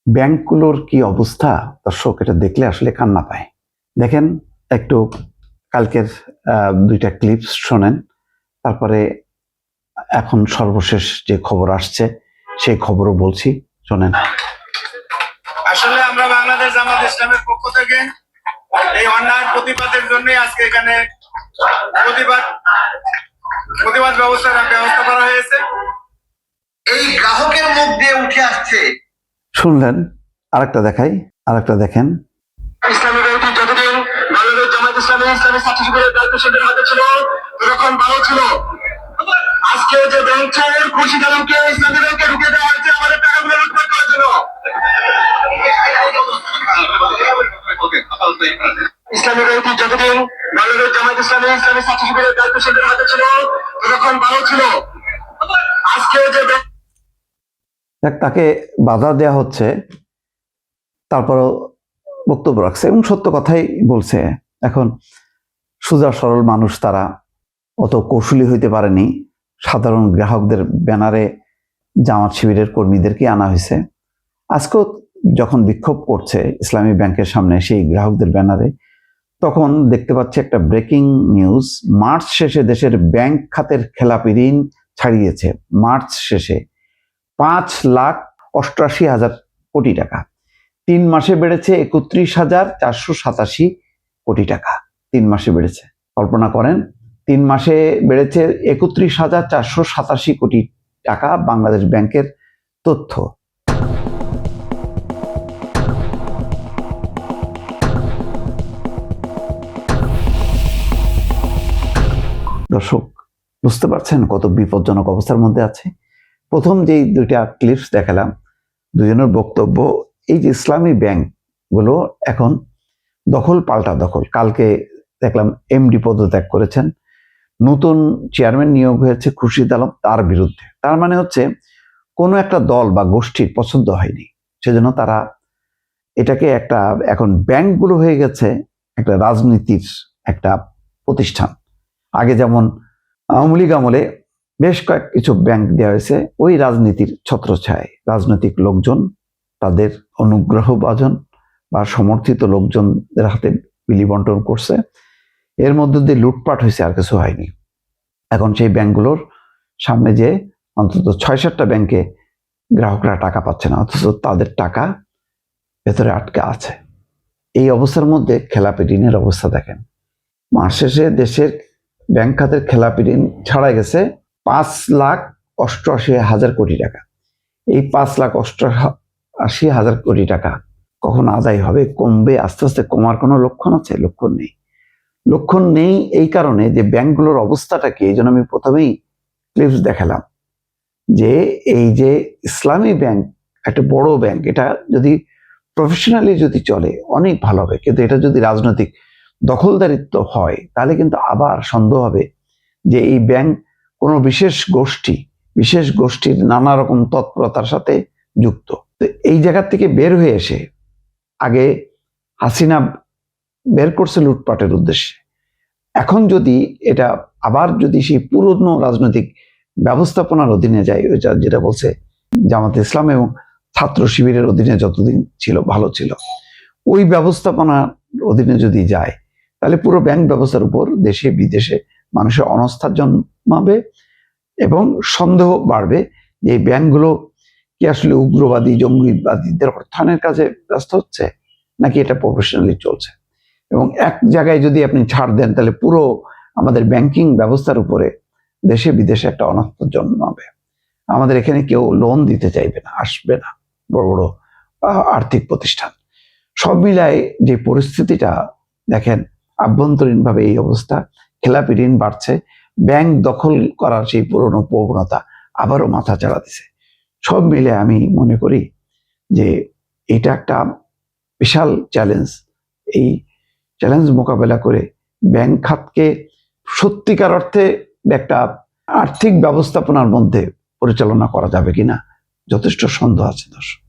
ব্যাংকগুলোর কি অবস্থা দর্শক, এটা দেখলে আসলে কান্না পায়। দেখেন একটু কালকের দুইটা ক্লিপস শোনেন, তারপরে এখন সর্বশেষ যে খবর আসছে সেই খবরও বলছি, শোনেন। আসলে আমরা বাংলাদেশ জামাত ইসলামের পক্ষ থেকে এই অন্যায় প্রতিবাদের জন্য আজকে এখানে প্রতিবাদ ব্যবস্থা করা হয়েছে। এই গ্রাহকের মুখ দিয়ে উঠে আসছে। শুনলেন? আরেকটা দেখাই, আরেকটা দেখেন। ইসলামী ব্যাংকটি যতদিন বাংলাদেশ জামাত ইসলামের ইসলামী ছাত্র শিবিরের দায়িত্বশীলদের হাতে ছিল তখন ভালো ছিল। আজকে যে ব্যাংক খুশি আলমকে ইসলামী ব্যাংকে ঢুকে দেওয়া হয়েছে আমাদের টাকাগুলো লুটপাট করার জন্য। ইসলামী ব্যাংকটি যতদিন বাংলাদেশ জামাত ইসলামের ইসলামী ছাত্র শিবিরের দায়িত্বশীলদের হাতে ছিল তখন ভালো ছিল। আজকে যে তাকে বাধা দেওয়া হচ্ছে, তারপরও বক্তব্য রাখছে এবং সত্য কথাই বলছে। এখন সোজা সরল মানুষ, তারা অত কৌশলী হইতে পারেনি। সাধারণ গ্রাহকদের ব্যানারে জামাত শিবিরের কর্মীদেরকে আনা হয়েছে। আজকেও যখন বিক্ষোভ করছে ইসলামী ব্যাংকের সামনে সেই গ্রাহকদের ব্যানারে, তখন দেখতে পাচ্ছি একটা ব্রেকিং নিউজ। মার্চ শেষে দেশের ব্যাংক খাতের খেলাপি ঋণ ছাড়িয়েছে। মার্চ শেষে 5,88,000 কোটি টাকা। 3 মাসে বেড়েছে 31,487 কোটি টাকা। 3 মাসে বেড়েছে, কল্পনা করেন, 3 মাসে বেড়েছে 31,487 কোটি টাকা। বাংলাদেশ ব্যাংকের তথ্য। দর্শক বুঝতে পারছেন কত বিপজ্জনক অবস্থার মধ্যে আছে। প্রথম যেই দুইটা ক্লিপস দেখালাম, দুজনের বক্তব্য, এই যে ইসলামী ব্যাংকগুলো এখন দখল পাল্টা দখল। কালকে দেখলাম এমডি পদত্যাগ করেছেন, নতুন চেয়ারম্যান নিয়োগ হয়েছে খুরশিদ আলম, তার বিরুদ্ধে। তার মানে হচ্ছে কোনো একটা দল বা গোষ্ঠীর পছন্দ হয়নি, সেজন্য তারা এটাকে একটা, এখন ব্যাংকগুলো হয়ে গেছে একটা রাজনীতির একটা প্রতিষ্ঠান। আগে যেমন আওয়ামী লীগ আমলে বেশ কিছু ব্যাংক দেওয়া হয়েছে ওই রাজনীতির ছত্রছায়ায়। রাজনৈতিক লোকজন, তাদের অনুগ্রহভাজন বা সমর্থিত লোকজনদের হাতে বিলি বন্টন করছে, এর মধ্যে দিয়ে লুটপাট হয়েছে, আর কিছু হয়নি। এখন সেই ব্যাংকগুলোর সামনে যে অন্তত 6-7টা ব্যাংকে গ্রাহকরা টাকা পাচ্ছে না, অথচ তাদের টাকা ভেতরে আটকে আছে। এই অবস্থার মধ্যে খেলাপি ঋণের অবস্থা দেখেন। মাস শেষে দেশের ব্যাংক খাতের খেলাপি ঋণ ছাড়া গেছে 5,88,000 কোটি টাকা। এই 5,88,000 কোটি টাকা কখন আদায় হবে, কমবে, আস্তে আস্তে কমার কোনো লক্ষণ আছে? লক্ষণ নেই। লক্ষণ নেই এই কারণে যে ব্যাংকগুলোর অবস্থাটা কি। এই জন্য আমি প্রথমেই ক্লিপস দেখালাম যে এই যে ইসলামী ব্যাংক একটা বড় ব্যাংক, এটা যদি প্রফেশনালি যদি চলে অনেক ভালো হবে, কিন্তু এটা যদি রাজনৈতিক দখলদারিত্ব হয় তাহলে কিন্তু আবার সন্দেহ হবে যে এই ব্যাংক কোনো বিশেষ গোষ্ঠীর নানা রকম তৎপরতার সাথে যুক্ত। তো এই জায়গা থেকে বের হয়ে এসে, আগে হাসিনা বের করছে লুটপাটের উদ্দেশ্যে, এখন যদি এটা আবার যদি সেই পুরনো রাজনৈতিক ব্যবস্থাপনার অধীনে যায়, যেটা বলছে জামাত ইসলাম এবং ছাত্র শিবিরের অধীনে যতদিন ছিল ভালো ছিল, ওই ব্যবস্থাপনার অধীনে যদি যায় তাহলে পুরো ব্যাংক ব্যবস্থার উপর দেশে বিদেশে মানুষের অনাস্থা জন্মাবে এবং সন্দেহ বাড়বে যে এই ব্যাংকগুলো কি আসলে উগ্রবাদী জঙ্গিবাদীদের অর্থায়নের কাজে ব্যস্ত হচ্ছে নাকি এটা প্রফেশনালি চলছে। এবং এক জায়গায় যদি আপনি ছাড় দেন তাহলে পুরো আমাদের ব্যাংকিং ব্যবস্থার উপরে দেশে বিদেশে একটা অনাস্থা জন্মাবে। আমাদের এখানে কেউ লোন দিতে চাইবে না, আসবে না বড় বড় আর্থিক প্রতিষ্ঠান। সব মিলায় যে পরিস্থিতিটা দেখেন, আভ্যন্তরীণভাবে এই অবস্থা, খেলাপি ঋণ বাড়ছে, ব্যাংক দখল করার সেই পুরনো প্রবণতা আবারও মাথা চাড়া দিছে। সব মিলে আমি মনে করি যে এটা একটা বিশাল চ্যালেঞ্জ। এই চ্যালেঞ্জ মোকাবেলা করে ব্যাংক খাতকে সত্যিকার অর্থে একটা আর্থিক ব্যবস্থাপনার মধ্যে পরিচালনা করা যাবে কিনা যথেষ্ট সন্দেহ আছে দর্শক।